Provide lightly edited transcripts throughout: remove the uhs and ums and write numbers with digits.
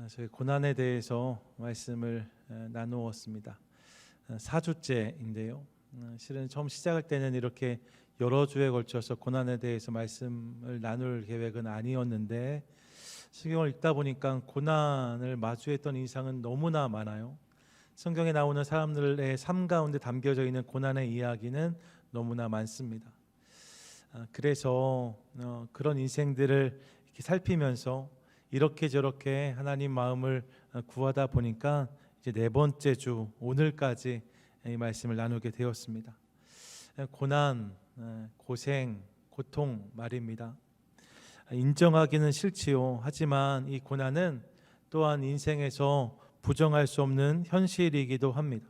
저희 고난에 대해서 말씀을 나누었습니다. 4주째인데요. 실은 처음 시작할 때는 이렇게 여러 주에 걸쳐서 고난에 대해서 말씀을 나눌 계획은 아니었는데 성경을 읽다 보니까 고난을 마주했던 인상은 너무나 많아요. 성경에 나오는 사람들의 삶 가운데 담겨져 있는 고난의 이야기는 너무나 많습니다. 그래서 그런 인생들을 이렇게 살피면서 이렇게 저렇게 하나님 마음을 구하다 보니까 이제 네 번째 주 오늘까지 이 말씀을 나누게 되었습니다. 고난, 고생, 고통 말입니다. 인정하기는 싫지요. 하지만 이 고난은 또한 인생에서 부정할 수 없는 현실이기도 합니다.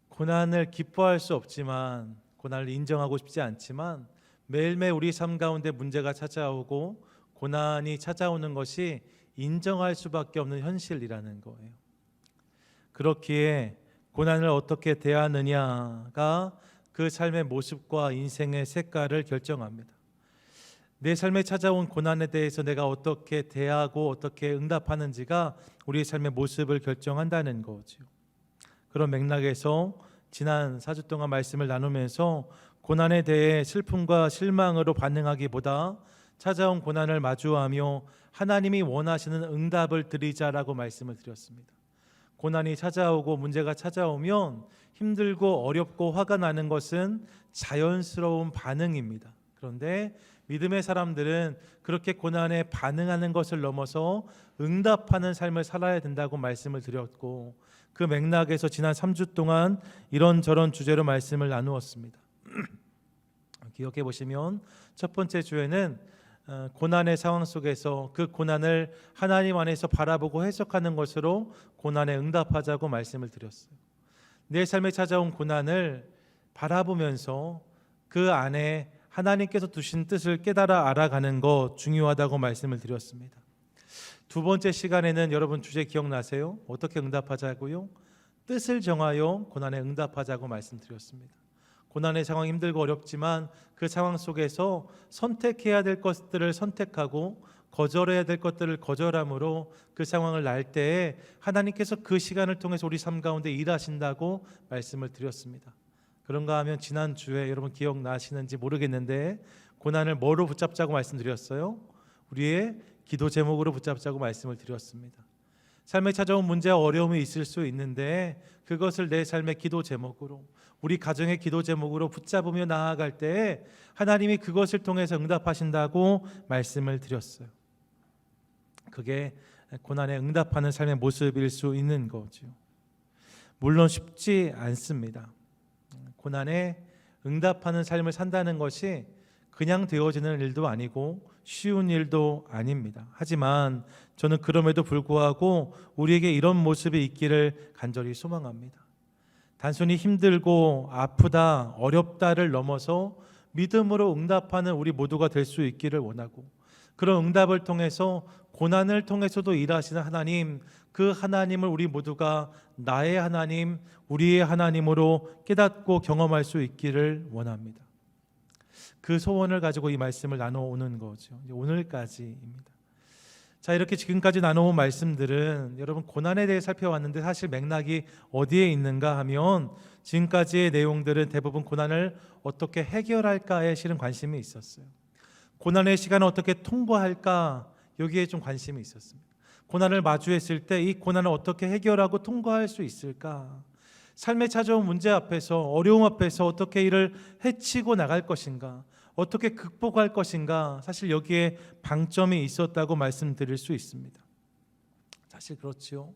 고난을 기뻐할 수 없지만, 고난을 인정하고 싶지 않지만 매일매일 우리 삶 가운데 문제가 찾아오고 고난이 찾아오는 것이 인정할 수밖에 없는 현실이라는 거예요. 그렇기에 고난을 어떻게 대하느냐가 그 삶의 모습과 인생의 색깔을 결정합니다. 내 삶에 찾아온 고난에 대해서 내가 어떻게 대하고 어떻게 응답하는지가 우리의 삶의 모습을 결정한다는 거죠. 그런 맥락에서 지난 4주 동안 말씀을 나누면서 고난에 대해 슬픔과 실망으로 반응하기보다 찾아온 고난을 마주하며 하나님이 원하시는 응답을 드리자라고 말씀을 드렸습니다. 고난이 찾아오고 문제가 찾아오면 힘들고 어렵고 화가 나는 것은 자연스러운 반응입니다. 그런데 믿음의 사람들은 그렇게 고난에 반응하는 것을 넘어서 응답하는 삶을 살아야 된다고 말씀을 드렸고, 그 맥락에서 지난 3주 동안 이런저런 주제로 말씀을 나누었습니다. 기억해 보시면 첫 번째 주에는 고난의 상황 속에서 그 고난을 하나님 안에서 바라보고 해석하는 것으로 고난에 응답하자고 말씀을 드렸어요. 내 삶에 찾아온 고난을 바라보면서 그 안에 하나님께서 두신 뜻을 깨달아 알아가는 것 중요하다고 말씀을 드렸습니다. 두 번째 시간에는 여러분 주제 기억나세요? 어떻게 응답하자고요? 뜻을 정하여 고난에 응답하자고 말씀드렸습니다. 고난의 상황이 힘들고 어렵지만 그 상황 속에서 선택해야 될 것들을 선택하고 거절해야 될 것들을 거절함으로 그 상황을 날 때에 하나님께서 그 시간을 통해서 우리 삶 가운데 일하신다고 말씀을 드렸습니다. 그런가 하면 지난주에 여러분 기억나시는지 모르겠는데 고난을 뭐로 붙잡자고 말씀드렸어요? 우리의 기도 제목으로 붙잡자고 말씀을 드렸습니다. 삶에 찾아온 문제와 어려움이 있을 수 있는데 그것을 내 삶의 기도 제목으로, 우리 가정의 기도 제목으로 붙잡으며 나아갈 때 하나님이 그것을 통해서 응답하신다고 말씀을 드렸어요. 그게 고난에 응답하는 삶의 모습일 수 있는 거죠. 물론 쉽지 않습니다. 고난에 응답하는 삶을 산다는 것이 그냥 되어지는 일도 아니고 쉬운 일도 아닙니다. 하지만 저는 그럼에도 불구하고 우리에게 이런 모습이 있기를 간절히 소망합니다. 단순히 힘들고 아프다, 어렵다를 넘어서 믿음으로 응답하는 우리 모두가 될 수 있기를 원하고, 그런 응답을 통해서 고난을 통해서도 일하시는 하나님, 그 하나님을 우리 모두가 나의 하나님, 우리의 하나님으로 깨닫고 경험할 수 있기를 원합니다. 그 소원을 가지고 이 말씀을 나눠오는 거죠. 오늘까지입니다. 자, 이렇게 지금까지 나눠온 말씀들은 여러분 고난에 대해 살펴왔는데 사실 맥락이 어디에 있는가 하면 지금까지의 내용들은 대부분 고난을 어떻게 해결할까에 실은 관심이 있었어요. 고난의 시간을 어떻게 통과할까, 여기에 좀 관심이 있었습니다. 고난을 마주했을 때 이 고난을 어떻게 해결하고 통과할 수 있을까, 삶에 찾아온 문제 앞에서, 어려움 앞에서 어떻게 이를 헤치고 나갈 것인가, 어떻게 극복할 것인가, 사실 여기에 방점이 있었다고 말씀드릴 수 있습니다. 사실 그렇지요.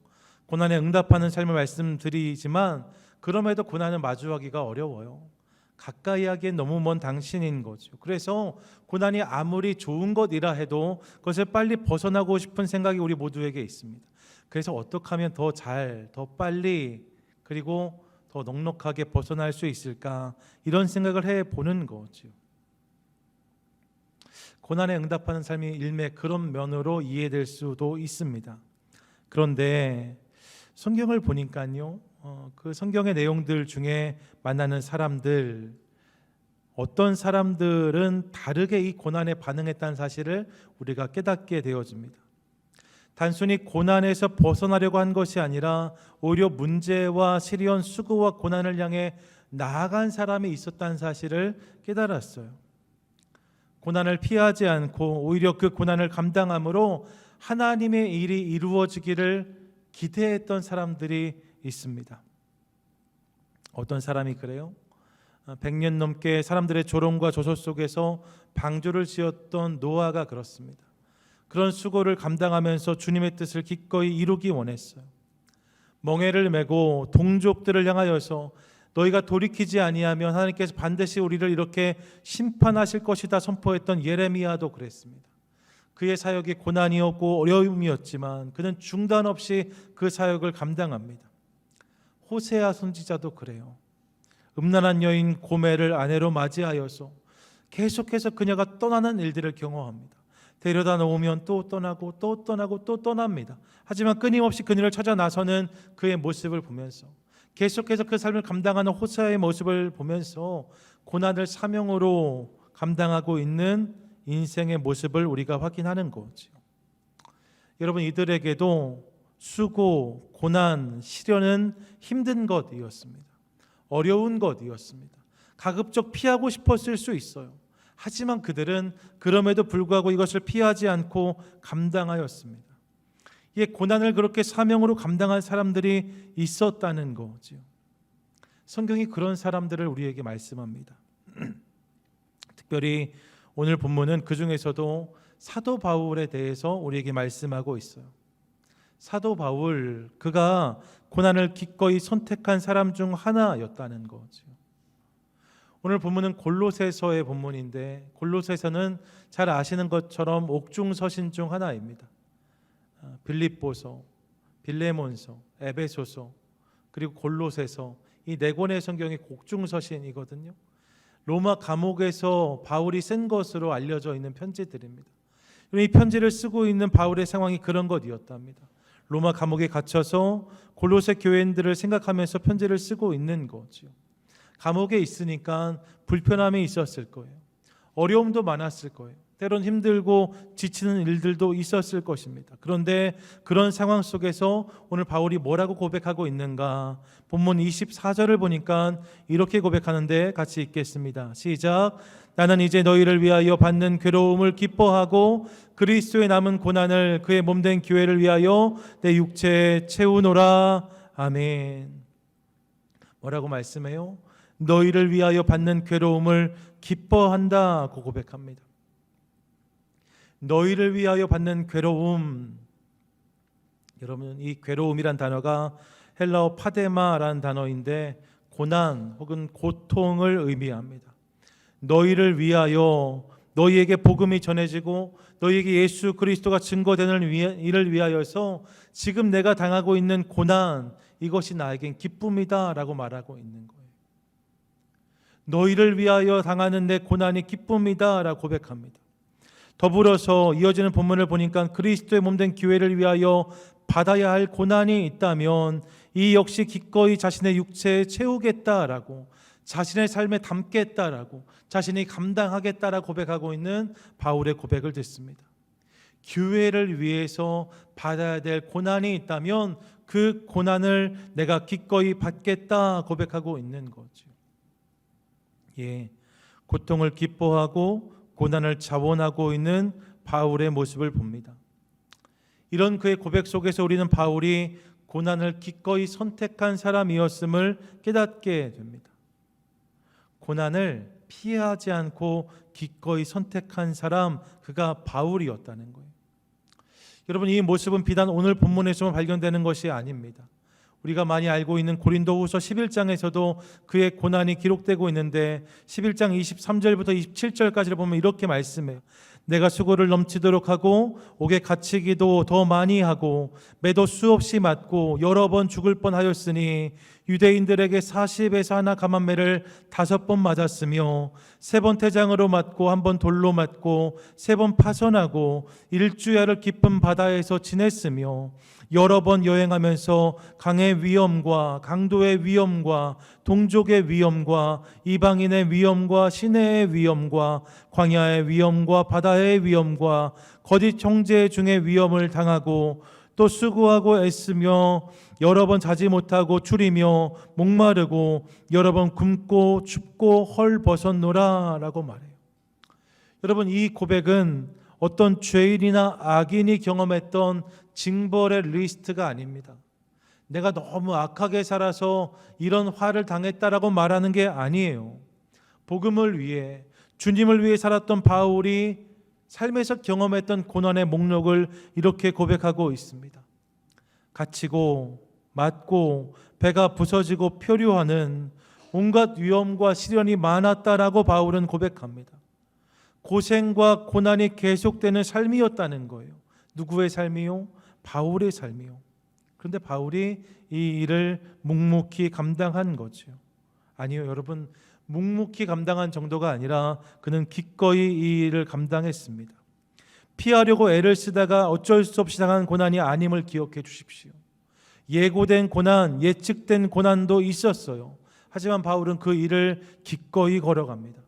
고난에 응답하는 삶을 말씀드리지만 그럼에도 고난을 마주하기가 어려워요. 가까이 하기엔 너무 먼 당신인 거죠. 그래서 고난이 아무리 좋은 것이라 해도 그것을 빨리 벗어나고 싶은 생각이 우리 모두에게 있습니다. 그래서 어떻게 하면 더 잘, 더 빨리, 그리고 더 넉넉하게 벗어날 수 있을까, 이런 생각을 해보는 거죠. 고난에 응답하는 삶이 일매 그런 면으로 이해될 수도 있습니다. 그런데 성경을 보니까요, 그 성경의 내용들 중에 만나는 사람들, 어떤 사람들은 다르게 이 고난에 반응했다는 사실을 우리가 깨닫게 되어집니다. 단순히 고난에서 벗어나려고 한 것이 아니라 오히려 문제와 시련, 수고와 고난을 향해 나아간 사람이 있었다는 사실을 깨달았어요. 고난을 피하지 않고 오히려 그 고난을 감당함으로 하나님의 일이 이루어지기를 기대했던 사람들이 있습니다. 어떤 사람이 그래요? 100년 넘게 사람들의 조롱과 조소 속에서 방주를 지었던 노아가 그렇습니다. 그런 수고를 감당하면서 주님의 뜻을 기꺼이 이루기 원했어요. 멍에를 메고 동족들을 향하여서 너희가 돌이키지 아니하면 하나님께서 반드시 우리를 이렇게 심판하실 것이다 선포했던 예레미야도 그랬습니다. 그의 사역이 고난이었고 어려움이었지만 그는 중단 없이 그 사역을 감당합니다. 호세아 선지자도 그래요. 음란한 여인 고멜을 아내로 맞이하여서 계속해서 그녀가 떠나는 일들을 경험합니다. 데려다 놓으면 또 떠나고 또 떠나고 또 떠납니다. 하지만 끊임없이 그녀를 찾아 나서는 그의 모습을 보면서 계속해서 그 삶을 감당하는 호세아의 모습을 보면서 고난을 사명으로 감당하고 있는 인생의 모습을 우리가 확인하는 거죠. 여러분, 이들에게도 수고, 고난, 시련은 힘든 것이었습니다. 어려운 것이었습니다. 가급적 피하고 싶었을 수 있어요. 하지만 그들은 그럼에도 불구하고 이것을 피하지 않고 감당하였습니다. 이 고난을 그렇게 사명으로 감당한 사람들이 있었다는 거죠. 성경이 그런 사람들을 우리에게 말씀합니다. 특별히 오늘 본문은 그 중에서도 사도 바울에 대해서 우리에게 말씀하고 있어요. 사도 바울, 그가 고난을 기꺼이 선택한 사람 중 하나였다는 거죠. 오늘 본문은 골로새서의 본문인데 골로새서는 잘 아시는 것처럼 옥중서신 중 하나입니다. 빌립보서, 빌레몬서, 에베소서, 그리고 골로새서, 이 네 권의 성경이 옥중서신이거든요. 로마 감옥에서 바울이 쓴 것으로 알려져 있는 편지들입니다. 이 편지를 쓰고 있는 바울의 상황이 그런 것이었답니다. 로마 감옥에 갇혀서 골로새 교인들을 생각하면서 편지를 쓰고 있는 거죠. 감옥에 있으니까 불편함이 있었을 거예요. 어려움도 많았을 거예요. 때론 힘들고 지치는 일들도 있었을 것입니다. 그런데 그런 상황 속에서 오늘 바울이 뭐라고 고백하고 있는가? 본문 24절을 보니까 이렇게 고백하는데 같이 읽겠습니다. 시작. 나는 이제 너희를 위하여 받는 괴로움을 기뻐하고 그리스도의 남은 고난을 그의 몸된 교회를 위하여 내 육체에 채우노라. 아멘. 뭐라고 말씀해요? 너희를 위하여 받는 괴로움을 기뻐한다고 고백합니다. 너희를 위하여 받는 괴로움, 여러분, 이 괴로움이란 단어가 헬라어 파데마라는 단어인데 고난 혹은 고통을 의미합니다. 너희를 위하여, 너희에게 복음이 전해지고 너희에게 예수 그리스도가 증거되는 일을 위하여서 지금 내가 당하고 있는 고난, 이것이 나에겐 기쁨이다 라고 말하고 있는 거예요. 너희를 위하여 당하는 내 고난이 기쁨이다 라고 고백합니다. 더불어서 이어지는 본문을 보니까 그리스도의 몸된 교회를 위하여 받아야 할 고난이 있다면 이 역시 기꺼이 자신의 육체에 채우겠다라고, 자신의 삶에 담겠다라고, 자신이 감당하겠다라고 고백하고 있는 바울의 고백을 듣습니다. 교회를 위해서 받아야 될 고난이 있다면 그 고난을 내가 기꺼이 받겠다 고백하고 있는 거죠. 예, 고통을 기뻐하고 고난을 자원하고 있는 바울의 모습을 봅니다. 이런 그의 고백 속에서 우리는 바울이 고난을 기꺼이 선택한 사람이었음을 깨닫게 됩니다. 고난을 피하지 않고 기꺼이 선택한 사람, 그가 바울이었다는 거예요. 여러분, 이 모습은 비단 오늘 본문에서만 발견되는 것이 아닙니다. 우리가 많이 알고 있는 고린도후서 11장에서도 그의 고난이 기록되고 있는데 11장 23절부터 27절까지를 보면 이렇게 말씀해요. 내가 수고를 넘치도록 하고 옥에 갇히기도 더 많이 하고 매도 수없이 맞고 여러 번 죽을 뻔하였으니 유대인들에게 40에서 하나 감한매를 5번 맞았으며 3번 태장으로 맞고 1번 돌로 맞고 3번 파선하고 일주야를 깊은 바다에서 지냈으며 여러 번 여행하면서 강의 위험과 강도의 위험과 동족의 위험과 이방인의 위험과 시내의 위험과 광야의 위험과 바다의 위험과 거짓 형제 중의 위험을 당하고 또 수고하고 애쓰며 여러 번 자지 못하고 줄이며 목마르고 여러 번 굶고 춥고 헐벗었노라 라고 말해요. 여러분, 이 고백은 어떤 죄인이나 악인이 경험했던 징벌의 리스트가 아닙니다. 내가 너무 악하게 살아서 이런 화를 당했다라고 말하는 게 아니에요. 복음을 위해, 주님을 위해 살았던 바울이 삶에서 경험했던 고난의 목록을 이렇게 고백하고 있습니다. 갇히고 맞고 배가 부서지고 표류하는 온갖 위험과 시련이 많았다라고 바울은 고백합니다. 고생과 고난이 계속되는 삶이었다는 거예요. 누구의 삶이요? 바울의 삶이요. 그런데 바울이 이 일을 묵묵히 감당한 거죠. 아니요, 여러분, 묵묵히 감당한 정도가 아니라 그는 기꺼이 이 일을 감당했습니다. 피하려고 애를 쓰다가 어쩔 수 없이 당한 고난이 아님을 기억해 주십시오. 예고된 고난, 예측된 고난도 있었어요. 하지만 바울은 그 일을 기꺼이 걸어갑니다.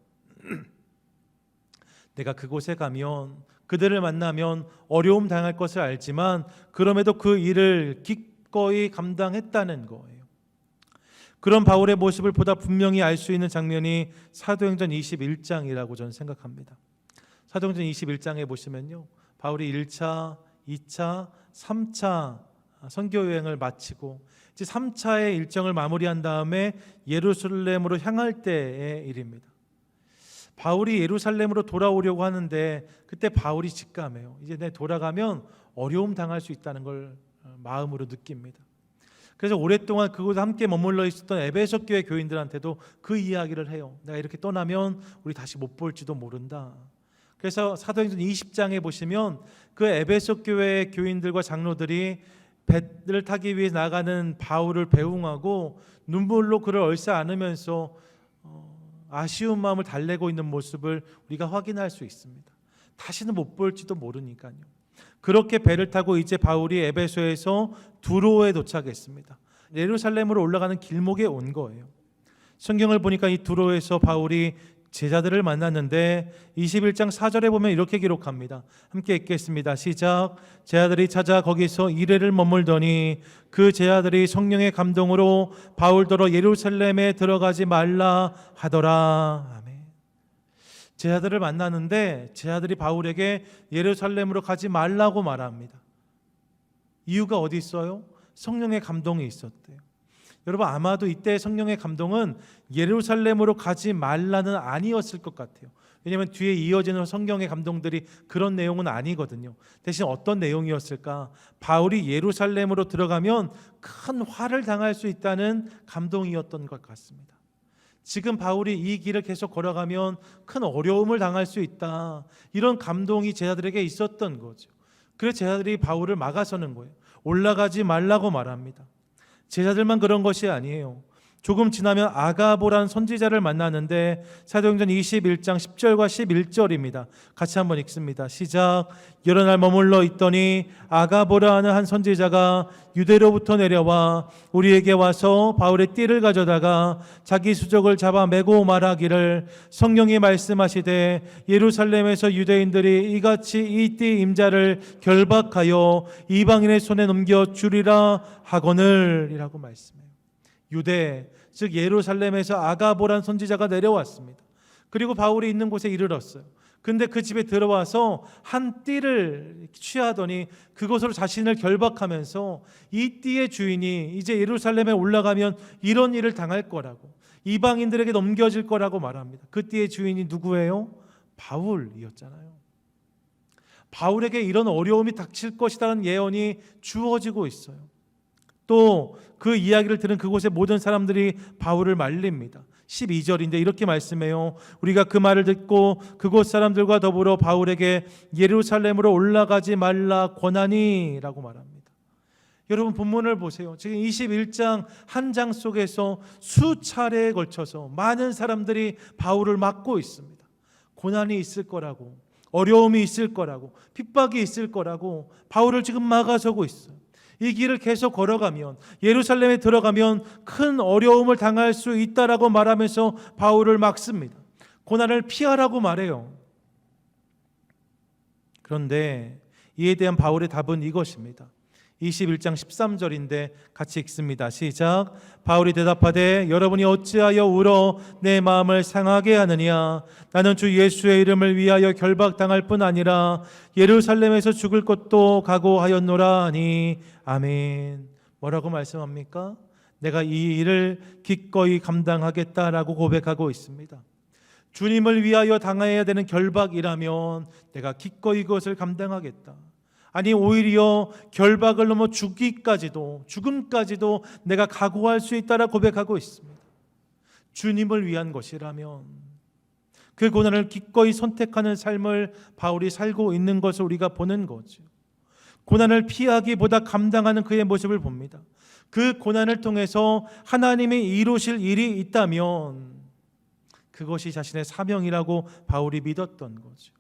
내가 그곳에 가면, 그들을 만나면 어려움 당할 것을 알지만 그럼에도 그 일을 기꺼이 감당했다는 거예요. 그런 바울의 모습을 보다 분명히 알 수 있는 장면이 사도행전 21장이라고 저는 생각합니다. 사도행전 21장에 보시면요, 바울이 1차, 2차, 3차 선교 여행을 마치고 이제 3차의 일정을 마무리한 다음에 예루살렘으로 향할 때의 일입니다. 바울이 예루살렘으로 돌아오려고 하는데 그때 바울이 직감해요. 이제 내 돌아가면 어려움 당할 수 있다는 걸 마음으로 느낍니다. 그래서 오랫동안 그곳에 함께 머물러 있었던 에베소 교회 교인들한테도 그 이야기를 해요. 내가 이렇게 떠나면 우리 다시 못 볼지도 모른다. 그래서 사도행전 20장에 보시면 그 에베소 교회의 교인들과 장로들이 배를 타기 위해 나가는 바울을 배웅하고 눈물로 그를 얼싸 안으면서 아쉬운 마음을 달래고 있는 모습을 우리가 확인할 수 있습니다. 다시는 못 볼지도 모르니까요. 그렇게 배를 타고 이제 바울이 에베소에서 두로에 도착했습니다. 예루살렘으로 올라가는 길목에 온 거예요. 성경을 보니까 이 두로에서 바울이 제자들을 만났는데 21장 4절에 보면 이렇게 기록합니다. 함께 읽겠습니다. 시작. 제자들이 찾아 거기서 이레를 머물더니 그 제자들이 성령의 감동으로 바울더러 예루살렘에 들어가지 말라 하더라. 아멘. 제자들을 만나는데 제자들이 바울에게 예루살렘으로 가지 말라고 말합니다. 이유가 어디 있어요? 성령의 감동이 있었대요. 여러분, 아마도 이때 성령의 감동은 예루살렘으로 가지 말라는 아니었을 것 같아요. 왜냐하면 뒤에 이어지는 성경의 감동들이 그런 내용은 아니거든요. 대신 어떤 내용이었을까? 바울이 예루살렘으로 들어가면 큰 화를 당할 수 있다는 감동이었던 것 같습니다. 지금 바울이 이 길을 계속 걸어가면 큰 어려움을 당할 수 있다, 이런 감동이 제자들에게 있었던 거죠. 그래서 제자들이 바울을 막아서는 거예요. 올라가지 말라고 말합니다. 제자들만 그런 것이 아니에요. 조금 지나면 아가보란 선지자를 만나는데 사도행전 21장 10절과 11절입니다. 같이 한번 읽습니다. 시작. 여러 날 머물러 있더니 아가보라 하는 한 선지자가 유대로부터 내려와 우리에게 와서 바울의 띠를 가져다가 자기 수족을 잡아 매고 말하기를 성령이 말씀하시되 예루살렘에서 유대인들이 이같이 이 띠 임자를 결박하여 이방인의 손에 넘겨 주리라 하거늘 이라고 말씀해요. 유대, 즉 예루살렘에서 아가보란 선지자가 내려왔습니다. 그리고 바울이 있는 곳에 이르렀어요. 근데 그 집에 들어와서 한 띠를 취하더니 그것으로 자신을 결박하면서 이 띠의 주인이 이제 예루살렘에 올라가면 이런 일을 당할 거라고, 이방인들에게 넘겨질 거라고 말합니다. 그 띠의 주인이 누구예요? 바울이었잖아요. 바울에게 이런 어려움이 닥칠 것이라는 예언이 주어지고 있어요. 또 그 이야기를 들은 그곳의 모든 사람들이 바울을 말립니다. 12절인데 이렇게 말씀해요. 우리가 그 말을 듣고 그곳 사람들과 더불어 바울에게 예루살렘으로 올라가지 말라 권하니 라고 말합니다. 여러분, 본문을 보세요. 지금 21장 한 장 속에서 수차례에 걸쳐서 많은 사람들이 바울을 막고 있습니다. 고난이 있을 거라고, 어려움이 있을 거라고, 핍박이 있을 거라고 바울을 지금 막아서고 있어요. 이 길을 계속 걸어가면, 예루살렘에 들어가면 큰 어려움을 당할 수 있다라고 말하면서 바울을 막습니다. 고난을 피하라고 말해요. 그런데 이에 대한 바울의 답은 이것입니다. 21장 13절인데 같이 읽습니다. 시작. 바울이 대답하되 여러분이 어찌하여 울어 내 마음을 상하게 하느냐. 나는 주 예수의 이름을 위하여 결박당할 뿐 아니라 예루살렘에서 죽을 것도 각오하였노라 하니. 아멘. 뭐라고 말씀합니까? 내가 이 일을 기꺼이 감당하겠다라고 고백하고 있습니다. 주님을 위하여 당해야 되는 결박이라면 내가 기꺼이 그것을 감당하겠다. 아니 오히려 결박을 넘어 죽음까지도 내가 각오할 수 있다라 고백하고 있습니다. 주님을 위한 것이라면 그 고난을 기꺼이 선택하는 삶을 바울이 살고 있는 것을 우리가 보는 거죠. 고난을 피하기보다 감당하는 그의 모습을 봅니다. 그 고난을 통해서 하나님이 이루실 일이 있다면 그것이 자신의 사명이라고 바울이 믿었던 거죠.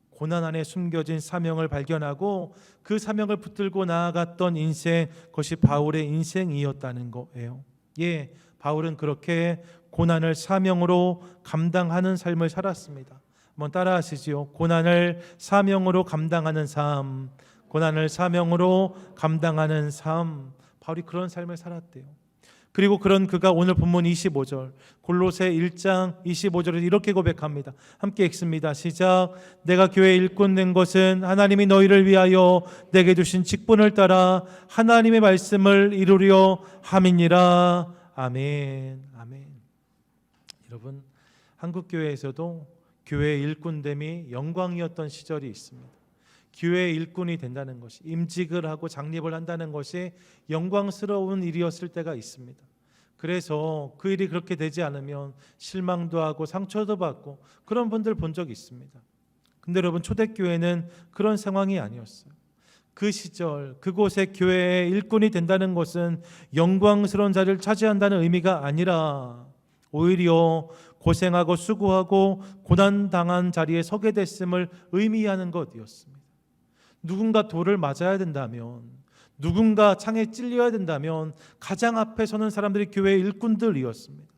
고난 안에 숨겨진 사명을 발견하고 그 사명을 붙들고 나아갔던 인생, 그것이 바울의 인생이었다는 거예요. 예, 바울은 그렇게 고난을 사명으로 감당하는 삶을 살았습니다. 한번 따라하시지요. 고난을 사명으로 감당하는 삶, 고난을 사명으로 감당하는 삶. 바울이 그런 삶을 살았대요. 그리고 그런 그가 오늘 본문 25절 골로새 1장 25절에 이렇게 고백합니다. 함께 읽습니다. 시작. 내가 교회 일꾼 된 것은 하나님이 너희를 위하여 내게 주신 직분을 따라 하나님의 말씀을 이루려 함이니라. 아멘. 아멘. 여러분, 한국 교회에서도 교회 일꾼됨이 영광이었던 시절이 있습니다. 교회의 일꾼이 된다는 것이, 임직을 하고 장립을 한다는 것이 영광스러운 일이었을 때가 있습니다. 그래서 그 일이 그렇게 되지 않으면 실망도 하고 상처도 받고 그런 분들 본 적이 있습니다. 근데 여러분, 초대교회는 그런 상황이 아니었어요. 그 시절 그곳에 교회의 일꾼이 된다는 것은 영광스러운 자리를 차지한다는 의미가 아니라 오히려 고생하고 수고하고 고난당한 자리에 서게 됐음을 의미하는 것이었습니다. 누군가 돌을 맞아야 된다면, 누군가 창에 찔려야 된다면 가장 앞에 서는 사람들이 교회의 일꾼들이었습니다.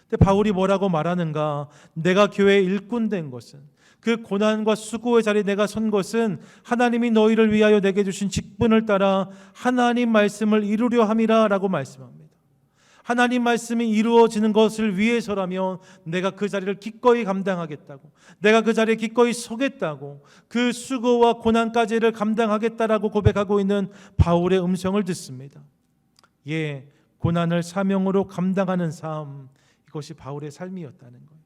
근데 바울이 뭐라고 말하는가? 내가 교회의 일꾼 된 것은, 그 고난과 수고의 자리에 내가 선 것은 하나님이 너희를 위하여 내게 주신 직분을 따라 하나님 말씀을 이루려 함이라 라고 말씀합니다. 하나님 말씀이 이루어지는 것을 위해서라면 내가 그 자리를 기꺼이 감당하겠다고, 내가 그 자리에 기꺼이 서겠다고, 그 수고와 고난까지를 감당하겠다라고 고백하고 있는 바울의 음성을 듣습니다. 예, 고난을 사명으로 감당하는 삶, 이것이 바울의 삶이었다는 거예요.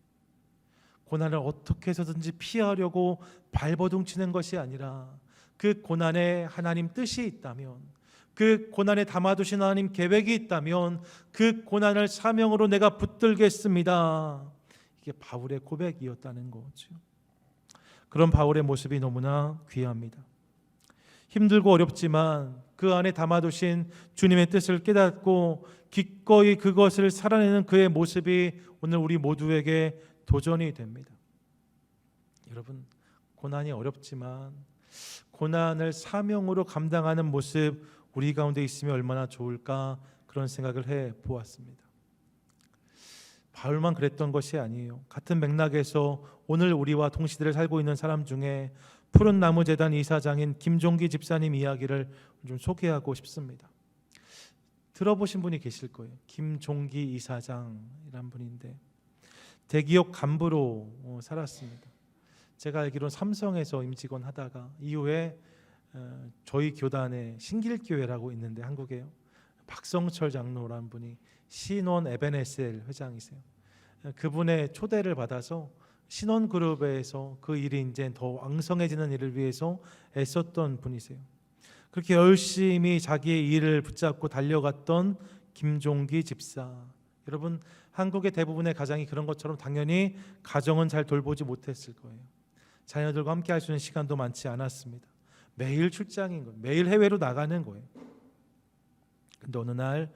고난을 어떻게 해서든지 피하려고 발버둥치는 것이 아니라 그 고난에 하나님 뜻이 있다면, 그 고난에 담아두신 하나님 계획이 있다면 그 고난을 사명으로 내가 붙들겠습니다. 이게 바울의 고백이었다는 거죠. 그런 바울의 모습이 너무나 귀합니다. 힘들고 어렵지만 그 안에 담아두신 주님의 뜻을 깨닫고 기꺼이 그것을 살아내는 그의 모습이 오늘 우리 모두에게 도전이 됩니다. 여러분, 고난이 어렵지만 고난을 사명으로 감당하는 모습 우리 가운데 있으면 얼마나 좋을까, 그런 생각을 해 보았습니다. 바울만 그랬던 것이 아니에요. 같은 맥락에서 오늘 우리와 동시대를 살고 있는 사람 중에 푸른 나무 재단 이사장인 김종기 집사님 이야기를 좀 소개하고 싶습니다. 들어보신 분이 계실 거예요. 김종기 이사장이란 분인데 대기업 간부로 살았습니다. 제가 알기로는 삼성에서 임직원 하다가 이후에 저희 교단에 신길교회라고 있는데 한국에요. 박성철 장로라는 분이 신원 에베네셀 회장이세요. 그분의 초대를 받아서 신원그룹에서 그 일이 이제 더 왕성해지는 일을 위해서 애썼던 분이세요. 그렇게 열심히 자기의 일을 붙잡고 달려갔던 김종기 집사. 여러분, 한국의 대부분의 가정이 그런 것처럼 당연히 가정은 잘 돌보지 못했을 거예요. 자녀들과 함께 할 수 있는 시간도 많지 않았습니다. 매일 출장인 거예요. 매일 해외로 나가는 거예요. 근데 어느 날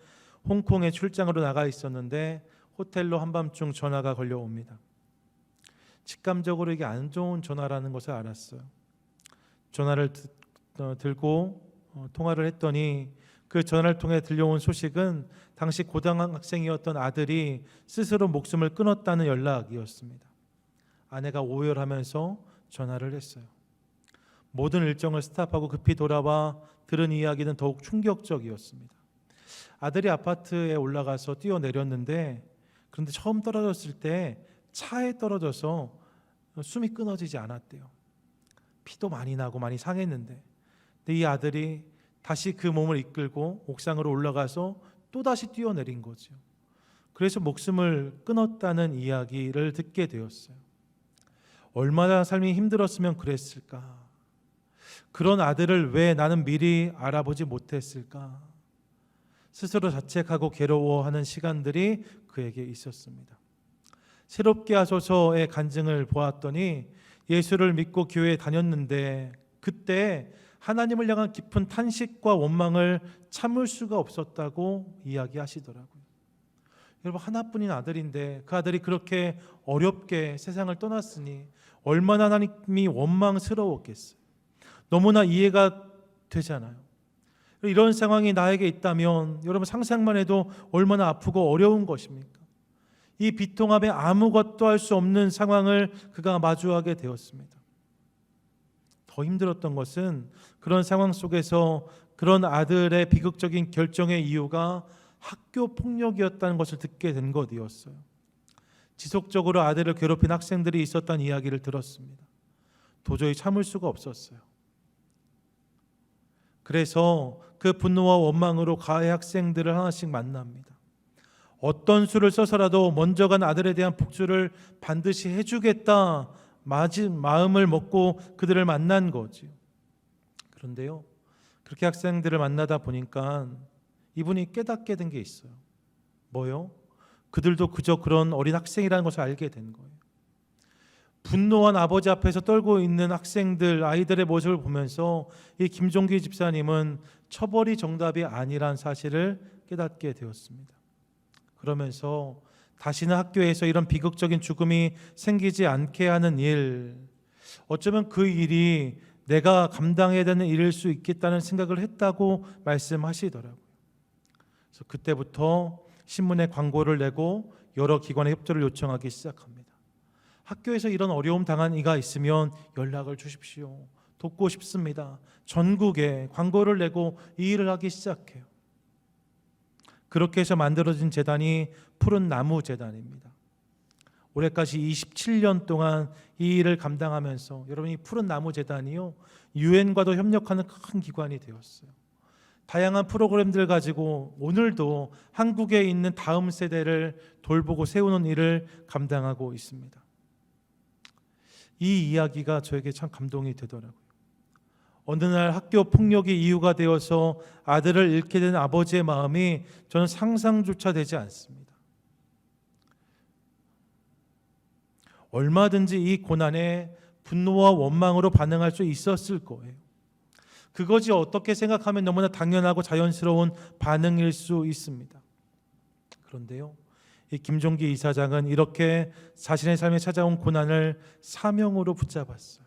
홍콩에 출장으로 나가 있었는데 호텔로 한밤중 전화가 걸려옵니다. 직감적으로 이게 안 좋은 전화라는 것을 알았어요. 전화를 들고 통화를 했더니 그 전화를 통해 들려온 소식은 당시 고등학생이었던 아들이 스스로 목숨을 끊었다는 연락이었습니다. 아내가 오열하면서 전화를 했어요. 모든 일정을 스탑하고 급히 돌아와 들은 이야기는 더욱 충격적이었습니다. 아들이 아파트에 올라가서 뛰어내렸는데, 그런데 처음 떨어졌을 때 차에 떨어져서 숨이 끊어지지 않았대요. 피도 많이 나고 많이 상했는데, 근데 이 아들이 다시 그 몸을 이끌고 옥상으로 올라가서 또다시 뛰어내린 거죠. 그래서 목숨을 끊었다는 이야기를 듣게 되었어요. 얼마나 삶이 힘들었으면 그랬을까? 그런 아들을 왜 나는 미리 알아보지 못했을까? 스스로 자책하고 괴로워하는 시간들이 그에게 있었습니다. 새롭게 하소서의 간증을 보았더니 예수를 믿고 교회에 다녔는데 그때 하나님을 향한 깊은 탄식과 원망을 참을 수가 없었다고 이야기하시더라고요. 여러분, 하나뿐인 아들인데 그 아들이 그렇게 어렵게 세상을 떠났으니 얼마나 하나님이 원망스러웠겠어요. 너무나 이해가 되잖아요. 이런 상황이 나에게 있다면 여러분 상상만 해도 얼마나 아프고 어려운 것입니까? 이 비통함에 아무것도 할 수 없는 상황을 그가 마주하게 되었습니다. 더 힘들었던 것은 그런 상황 속에서 그런 아들의 비극적인 결정의 이유가 학교 폭력이었다는 것을 듣게 된 것이었어요. 지속적으로 아들을 괴롭힌 학생들이 있었다는 이야기를 들었습니다. 도저히 참을 수가 없었어요. 그래서 그 분노와 원망으로 가해 학생들을 하나씩 만납니다. 어떤 수를 써서라도 먼저 간 아들에 대한 복수를 반드시 해주겠다 마음을 먹고 그들을 만난 거지요. 그런데요, 그렇게 학생들을 만나다 보니까 이분이 깨닫게 된 게 있어요. 뭐요? 그들도 그저 그런 어린 학생이라는 것을 알게 된 거예요. 분노한 아버지 앞에서 떨고 있는 학생들, 아이들의 모습을 보면서 이 김종기 집사님은 처벌이 정답이 아니란 사실을 깨닫게 되었습니다. 그러면서 다시는 학교에서 이런 비극적인 죽음이 생기지 않게 하는 일, 어쩌면 그 일이 내가 감당해야 되는 일일 수 있겠다는 생각을 했다고 말씀하시더라고요. 그래서 그때부터 신문에 광고를 내고 여러 기관의 협조를 요청하기 시작합니다. 학교에서 이런 어려움 당한 이가 있으면 연락을 주십시오. 돕고 싶습니다. 전국에 광고를 내고 이 일을 하기 시작해요. 그렇게 해서 만들어진 재단이 푸른 나무 재단입니다. 올해까지 27년 동안 이 일을 감당하면서 여러분이 푸른 나무 재단이요, 유엔과도 협력하는 큰 기관이 되었어요. 다양한 프로그램들 가지고 오늘도 한국에 있는 다음 세대를 돌보고 세우는 일을 감당하고 있습니다. 이 이야기가 저에게 참 감동이 되더라고요. 어느 날 학교 폭력이 이유가 되어서 아들을 잃게 된 아버지의 마음이 저는 상상조차 되지 않습니다. 얼마든지 이 고난에 분노와 원망으로 반응할 수 있었을 거예요. 그것이 어떻게 생각하면 너무나 당연하고 자연스러운 반응일 수 있습니다. 그런데요, 이 김종기 이사장은 이렇게 자신의 삶에 찾아온 고난을 사명으로 붙잡았어요.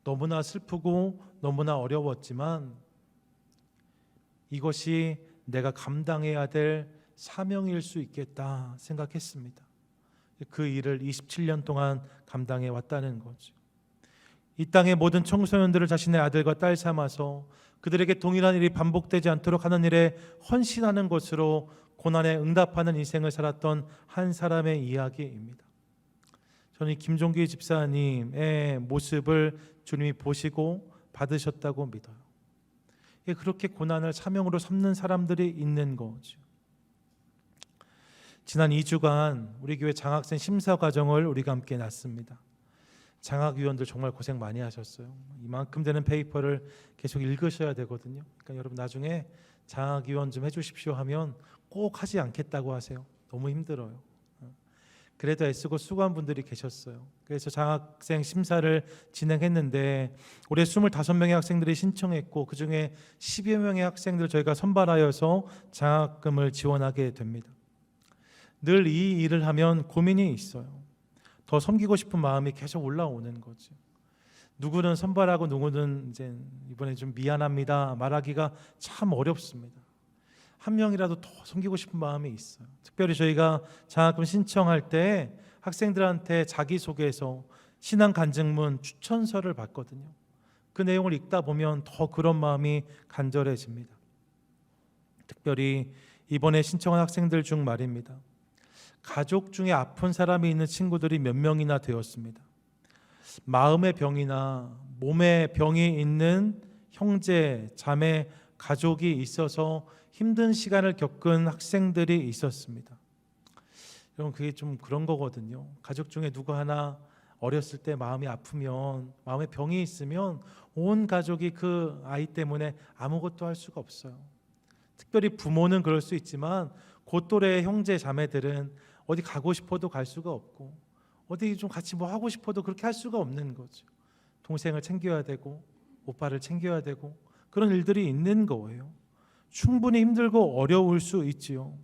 너무나 슬프고 너무나 어려웠지만 이것이 내가 감당해야 될 사명일 수 있겠다 생각했습니다. 그 일을 27년 동안 감당해 왔다는 거죠. 이 땅의 모든 청소년들을 자신의 아들과 딸 삼아서 그들에게 동일한 일이 반복되지 않도록 하는 일에 헌신하는 것으로 고난에 응답하는 인생을 살았던 한 사람의 이야기입니다. 저는 김종기 집사님의 모습을 주님이 보시고 받으셨다고 믿어요. 그렇게 고난을 사명으로 삼는 사람들이 있는 거죠. 지난 2주간 우리 교회 장학생 심사 과정을 우리가 함께 났습니다. 장학위원들 정말 고생 많이 하셨어요. 이만큼 되는 페이퍼를 계속 읽으셔야 되거든요. 그러니까 여러분 나중에 장학위원 좀 해주십시오 하면 꼭 하지 않겠다고 하세요. 너무 힘들어요. 그래도 애쓰고 수고한 분들이 계셨어요. 그래서 장학생 심사를 진행했는데 올해 25명의 학생들이 신청했고 그중에 10여 명의 학생들을 저희가 선발하여서 장학금을 지원하게 됩니다. 늘 이 일을 하면 고민이 있어요. 더 섬기고 싶은 마음이 계속 올라오는 거죠. 누구는 선발하고 누구는 이제 이번에 좀 미안합니다 말하기가 참 어렵습니다. 한 명이라도 더 섬기고 싶은 마음이 있어요. 특별히 저희가 장학금 신청할 때 학생들한테 자기소개서, 신앙 간증문, 추천서를 받거든요. 그 내용을 읽다 보면 더 그런 마음이 간절해집니다. 특별히 이번에 신청한 학생들 중 말입니다. 가족 중에 아픈 사람이 있는 친구들이 몇 명이나 되었습니다. 마음의 병이나 몸의 병이 있는 형제, 자매, 가족이 있어서 힘든 시간을 겪은 학생들이 있었습니다. 여러분, 그게 좀 그런 거거든요. 가족 중에 누구 하나 어렸을 때 마음이 아프면, 마음에 병이 있으면 온 가족이 그 아이 때문에 아무것도 할 수가 없어요. 특별히 부모는 그럴 수 있지만 그 또래의 형제 자매들은 어디 가고 싶어도 갈 수가 없고, 어디 좀 같이 뭐 하고 싶어도 그렇게 할 수가 없는 거죠. 동생을 챙겨야 되고 오빠를 챙겨야 되고 그런 일들이 있는 거예요. 충분히 힘들고 어려울 수 있지요.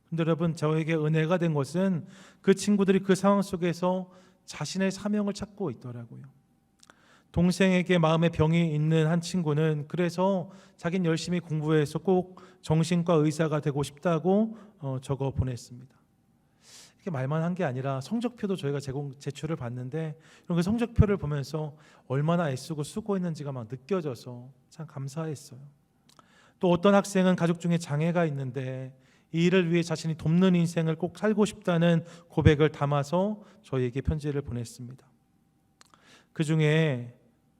근데 여러분, 저에게 은혜가 된 것은 그 친구들이 그 상황 속에서 자신의 사명을 찾고 있더라고요. 동생에게 마음의 병이 있는 한 친구는 그래서 자기는 열심히 공부해서 꼭 정신과 의사가 되고 싶다고 적어 보냈습니다. 이렇게 말만 한 게 아니라 성적표도 저희가 제출을 받는데, 그 성적표를 보면서 얼마나 애쓰고 수고했는지가 막 느껴져서 참 감사했어요. 또 어떤 학생은 가족 중에 장애가 있는데 이 일을 위해 자신이 돕는 인생을 꼭 살고 싶다는 고백을 담아서 저희에게 편지를 보냈습니다. 그 중에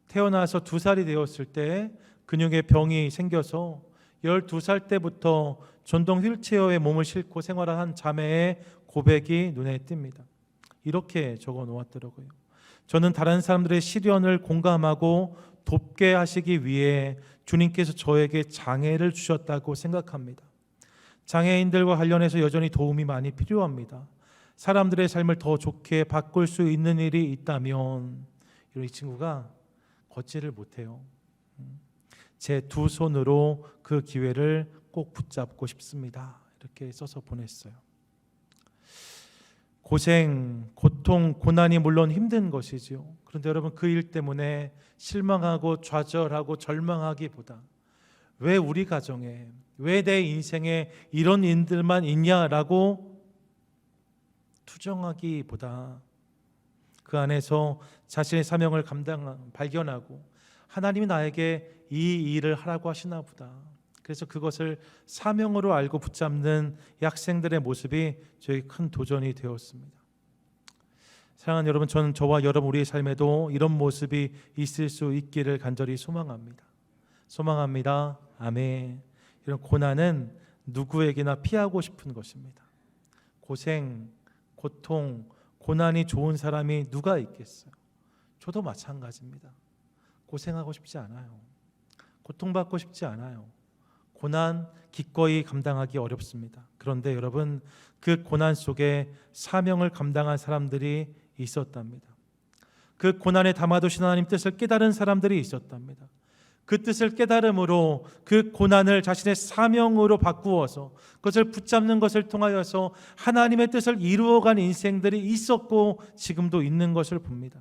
태어나서 2살이 되었을 때 근육에 병이 생겨서 12살 때부터 전동 휠체어에 몸을 싣고 생활한 자매의 고백이 눈에 띕니다. 이렇게 적어 놓았더라고요. 저는 다른 사람들의 시련을 공감하고 돕게 하시기 위해 주님께서 저에게 장애를 주셨다고 생각합니다. 장애인들과 관련해서 여전히 도움이 많이 필요합니다. 사람들의 삶을 더 좋게 바꿀 수 있는 일이 있다면, 이 친구가 걷지를 못해요. 제 2 손으로 그 기회를 꼭 붙잡고 싶습니다. 이렇게 써서 보냈어요. 고생, 고통, 고난이 물론 힘든 것이지요. 그런데 여러분, 그 일 때문에 실망하고 좌절하고 절망하기보다 왜 우리 가정에, 왜 내 인생에 이런 일들만 있냐라고 투정하기보다 그 안에서 자신의 사명을 발견하고 하나님이 나에게 이 일을 하라고 하시나 보다, 그래서 그것을 사명으로 알고 붙잡는 이 학생들의 모습이 저에게 큰 도전이 되었습니다. 사랑하는 여러분, 저는 저와 여러분 우리의 삶에도 이런 모습이 있을 수 있기를 간절히 소망합니다. 소망합니다. 아멘. 이런 고난은 누구에게나 피하고 싶은 것입니다. 고생, 고통, 고난이 좋은 사람이 누가 있겠어요? 저도 마찬가지입니다. 고생하고 싶지 않아요. 고통받고 싶지 않아요. 고난 기꺼이 감당하기 어렵습니다. 그런데 여러분, 그 고난 속에 사명을 감당한 사람들이 있었답니다. 그 고난에 담아두신 하나님 뜻을 깨달은 사람들이 있었답니다. 그 뜻을 깨달음으로 그 고난을 자신의 사명으로 바꾸어서 그것을 붙잡는 것을 통하여서 하나님의 뜻을 이루어간 인생들이 있었고 지금도 있는 것을 봅니다.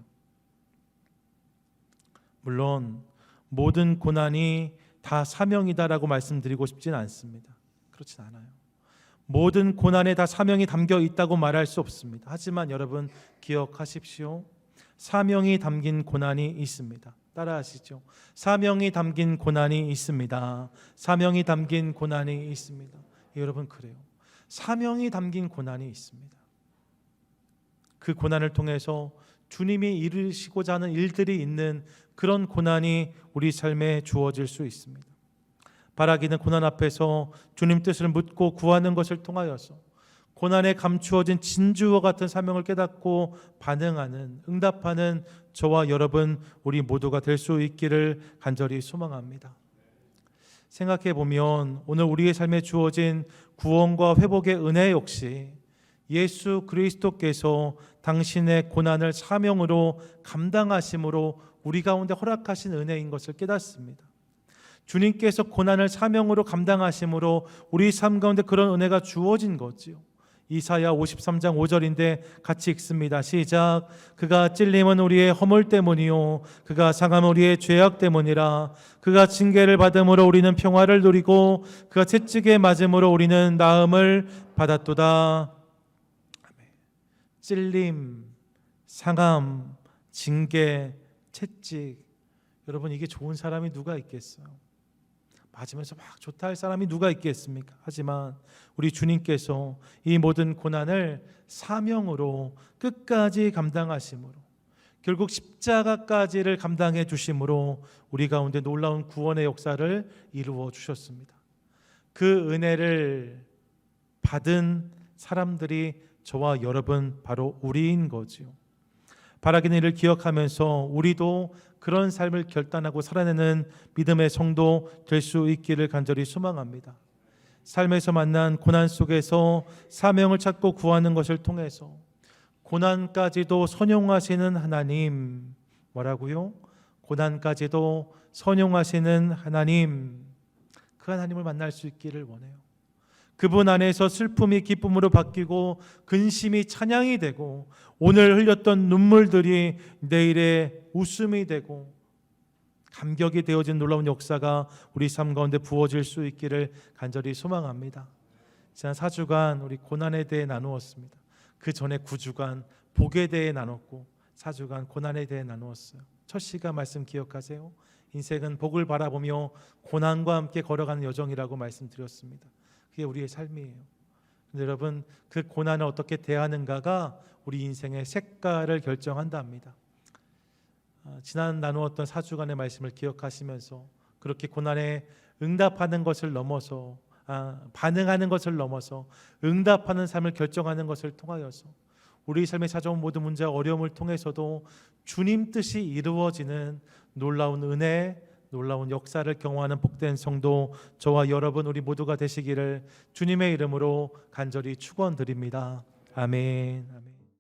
물론 모든 고난이 다 사명이다라고 말씀드리고 싶진 않습니다. 그렇진 않아요. 모든 고난에 다 사명이 담겨 있다고 말할 수 없습니다. 하지만 여러분 기억하십시오. 사명이 담긴 고난이 있습니다. 따라하시죠. 사명이 담긴 고난이 있습니다. 사명이 담긴 고난이 있습니다. 여러분, 그래요. 사명이 담긴 고난이 있습니다. 그 고난을 통해서 주님이 이루시고자 하는 일들이 있는 그런 고난이 우리 삶에 주어질 수 있습니다. 바라기는 고난 앞에서 주님 뜻을 묻고 구하는 것을 통하여서 고난에 감추어진 진주와 같은 사명을 깨닫고 반응하는, 응답하는 저와 여러분 우리 모두가 될 수 있기를 간절히 소망합니다. 생각해 보면 오늘 우리의 삶에 주어진 구원과 회복의 은혜 역시 예수 그리스도께서 당신의 고난을 사명으로 감당하심으로 우리 가운데 허락하신 은혜인 것을 깨닫습니다. 주님께서 고난을 사명으로 감당하심으로 우리 삶 가운데 그런 은혜가 주어진 거지요. 이사야 53장 5절인데 같이 읽습니다. 시작. 그가 찔림은 우리의 허물 때문이요 그가 상함은 우리의 죄악 때문이라. 그가 징계를 받음으로 우리는 평화를 누리고 그가 채찍에 맞음으로 우리는 나음을 받았도다. 찔림, 상함, 징계, 채찍. 여러분, 이게 좋은 사람이 누가 있겠어요? 맞으면서 막 좋다 할 사람이 누가 있겠습니까? 하지만 우리 주님께서 이 모든 고난을 사명으로 끝까지 감당하심으로, 결국 십자가까지를 감당해 주심으로 우리 가운데 놀라운 구원의 역사를 이루어 주셨습니다. 그 은혜를 받은 사람들이 저와 여러분, 바로 우리인 거지요. 바라기는 이를 기억하면서 우리도 그런 삶을 결단하고 살아내는 믿음의 성도 될 수 있기를 간절히 소망합니다. 삶에서 만난 고난 속에서 사명을 찾고 구하는 것을 통해서 고난까지도 선용하시는 하나님, 뭐라고요? 고난까지도 선용하시는 하나님, 그 하나님을 만날 수 있기를 원해요. 그분 안에서 슬픔이 기쁨으로 바뀌고 근심이 찬양이 되고 오늘 흘렸던 눈물들이 내일의 웃음이 되고 감격이 되어진 놀라운 역사가 우리 삶 가운데 부어질 수 있기를 간절히 소망합니다. 지난 4주간 우리 고난에 대해 나누었습니다. 그 전에 9주간 복에 대해 나눴고 4주간 고난에 대해 나누었어요. 첫 시간 말씀 기억하세요. 인생은 복을 바라보며 고난과 함께 걸어가는 여정이라고 말씀드렸습니다. 그게 우리의 삶이에요. 근데 여러분, 그 고난을 어떻게 대하는가가 우리 인생의 색깔을 결정한답니다. 지난 나누었던 4주간의 말씀을 기억하시면서 그렇게 고난에 응답하는 것을 넘어서 반응하는 것을 넘어서 응답하는 삶을 결정하는 것을 통하여서 우리 삶에 찾아온 모든 문제와 어려움을 통해서도 주님 뜻이 이루어지는 놀라운 은혜, 놀라운 역사를 경험하는 복된 성도 저와 여러분 우리 모두가 되시기를 주님의 이름으로 간절히 축원드립니다. 아멘. 아멘.